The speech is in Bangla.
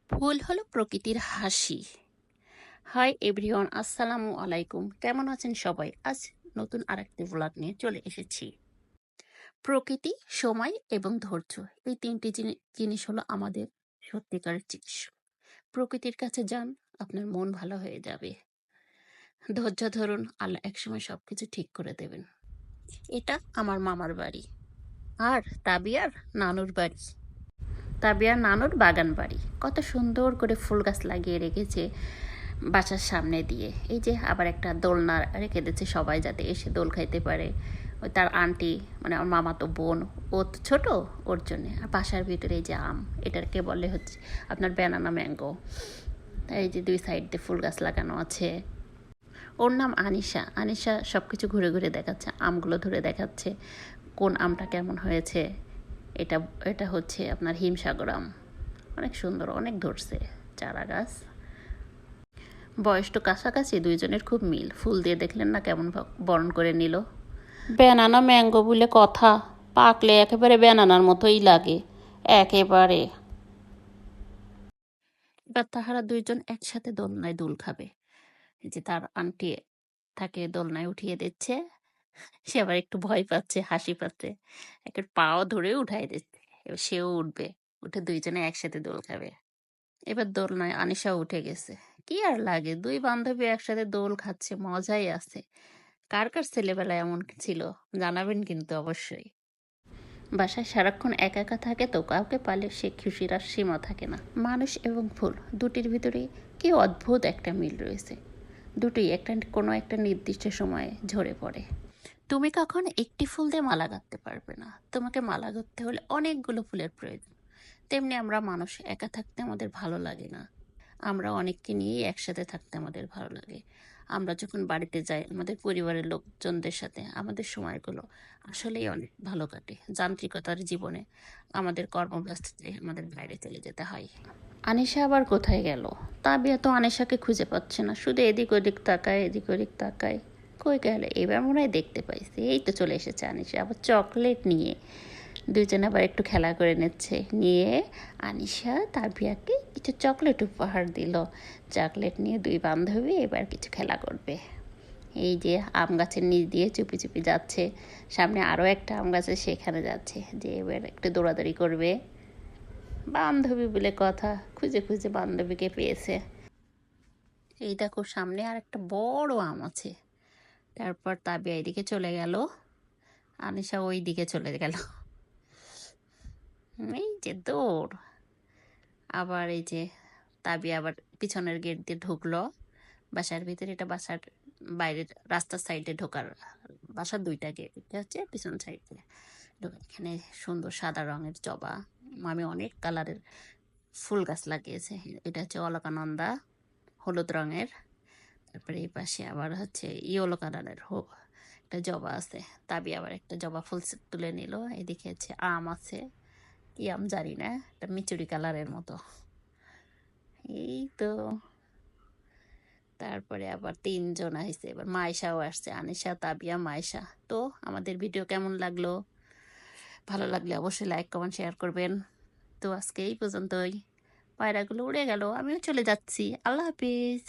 ফুল হলো প্রকৃতির হাসি। হাই এভরিওয়ান, আসসালামু আলাইকুম। কেমন আছেন সবাই? আজ নতুন আরেকটি ব্লগ নিয়ে চলে এসেছি। প্রকৃতি, সময় এবং ধৈর্য, এই তিনটি জিনিস হলো আমাদের সত্যিকারের চিকিৎসা। প্রকৃতির কাছে যান, আপনার মন ভালো হয়ে যাবে। ধৈর্য ধরুন, আল্লাহ একসময় সবকিছু ঠিক করে দেবেন। এটা আমার মামার বাড়ি, আর তাবিয়ার নানুর বাড়ি। তাবিয়ার নানুর বাগান বাড়ি। কত সুন্দর করে ফুল গাছ লাগিয়ে রেখেছে বাসার সামনে দিয়ে। এই যে আবার একটা দোলনা রেখে দিচ্ছে, সবাই যাতে এসে দোল খাইতে পারে। ওই তার আন্টি, মানে আমার মামা তো বোন, ও তো ছোটো, ওর জন্যে। আর বাসার ভিতরে এই যে আম, এটাকে বলে হচ্ছে আপনার ব্যানানা ম্যাঙ্গো। এই যে দুই সাইড দিয়ে ফুল গাছ লাগানো আছে। ওর নাম আনিশা। আনিশা সব কিছু ঘুরে ঘুরে দেখাচ্ছে, আমগুলো ধরে দেখাচ্ছে কোন আমটা কেমন হয়েছে। এটা এটা হচ্ছে আপনার হিমসাগর আম, অনেক সুন্দর, অনেক ধরছে চারা গাছ। বয়স তো কাছাকাছি, দুইজনের খুব মিল। ফুল দিয়ে দেখলেন না কেমন বরণ করে নিল। ব্যানানা ম্যাঙ্গো বলে কথা, পাকলে একেবারে ব্যানানার মতোই লাগে, একেবারে। এবার তাহারা দুইজন একসাথে দোলনায় দোল খাবে। এই যে তার আন্টি তাকে দোলনায় উঠিয়ে দিচ্ছে, সে আবার একটু ভয় পাচ্ছে, হাসি পাচ্ছে, একটা পাও ধরে উঠাই দিচ্ছে। এবার সেও উঠবে, উঠে দুইজনে একসাথে দোল খাবে। এবার দোলনায় আনিশাও উঠে গেছে। কি আর লাগে, দুই বান্ধবী একসাথে দোল খাচ্ছে, মজাই আছে। কার কার ছেলেবেলায় এমন ছিল জানাবেন কিন্তু অবশ্যই। বাসায় সারাক্ষণ একা একা থাকে তো, কাউকে পালে সে খুশির আর সীমা থাকে না। মানুষ এবং ফুল দুটির ভিতরে কি অদ্ভুত একটা মিল রয়েছে। দুটোই কোনো একটা নির্দিষ্ট সময়ে ঝরে পড়ে। তুমি কখনো একটি ফুল দিয়ে মালা গাঁথতে পারবে না, তোমাকে মালা গাঁথতে হলে অনেকগুলো ফুলের প্রয়োজন। তেমনি আমরা মানুষ, একা থাকতে আমাদের ভালো লাগে না, আমরা অনেককে নিয়েই একসাথে থাকতে আমাদের ভালো লাগে। আমরা যখন বাড়িতে যাই আমাদের পরিবারের লোকজনদের সাথে, আমাদের সময়গুলো আসলেই অনেক ভালো কাটে। যান্ত্রিকতার জীবনে আমাদের কর্মব্যস্ততায় আমাদের বাইরে চলে যেতে হয়। আনিশা আবার কোথায় গেল? তাবিয়া তো আনিশাকে খুঁজে পাচ্ছে না, শুধু এদিক ওদিক তাকায়, এদিক ওদিক তাকায়। কই গেল? এবার মনে হয় দেখতে পাইছি, এই তো চলে এসেছে আনিশা, আবার চকলেট নিয়ে। দুইজনে আবার একটু খেলা করে নিচ্ছে। নিয়ে আনিশা তাবিয়াকে কিছু চকলেট উপহার দিল। চকলেট নিয়ে দুই বান্ধবী এবার কিছু খেলা করবে। এই যে আম গাছের নিচ দিয়ে চুপি চুপি যাচ্ছে, সামনে আরও একটা আম গাছে, সেখানে যাচ্ছে, যে এবার একটু দৌড়াদৌড়ি করবে। বান্ধবী বলে কথা, খুঁজে খুঁজে বান্ধবীকে পেয়েছে। এই দেখো সামনে আর একটা বড় আম আছে। তারপর তাবিয়া এইদিকে চলে গেল, আনিশা ওই দিকে চলে গেল। এই যে দৌড়। আবার এই যে তাবিয়া আবার পিছনের গেট দিয়ে ঢুকলো বাসার ভিতরে। এটা বাসার বাইরের রাস্তার সাইডে ঢোকার, বাসার দুইটা গেট, এটা হচ্ছে পিছন সাইডে ঢোকার। এখানে সুন্দর সাদা রঙের জবা, আমি অনেক কালারের ফুল গাছ লাগিয়েছে। এটা হচ্ছে অলকানন্দা, হলুদ রঙের। তারপরে এই পাশে আবার হচ্ছে ইয়েলো কালারের একটা জবা আছে। তাবি আবার একটা জবা ফুল তুলে নিল। এদিকে হচ্ছে আম আছে, কি আম জানি না, একটা মিচুরি কালারের মতো। এই তো। তারপরে আবার তিনজন আসছে, এবার মাইশাও আসছে, আনিশা, তাবিয়া, মাইশা। তো আমাদের ভিডিও কেমন লাগলো? ভালো লাগলে অবশ্যই লাইক কমেন্ট শেয়ার করবেন। তো আজকে এই পর্যন্তই। পায়রাগুলো উড়ে গেল, আমিও চলে যাচ্ছি। আল্লাহ হাফিজ।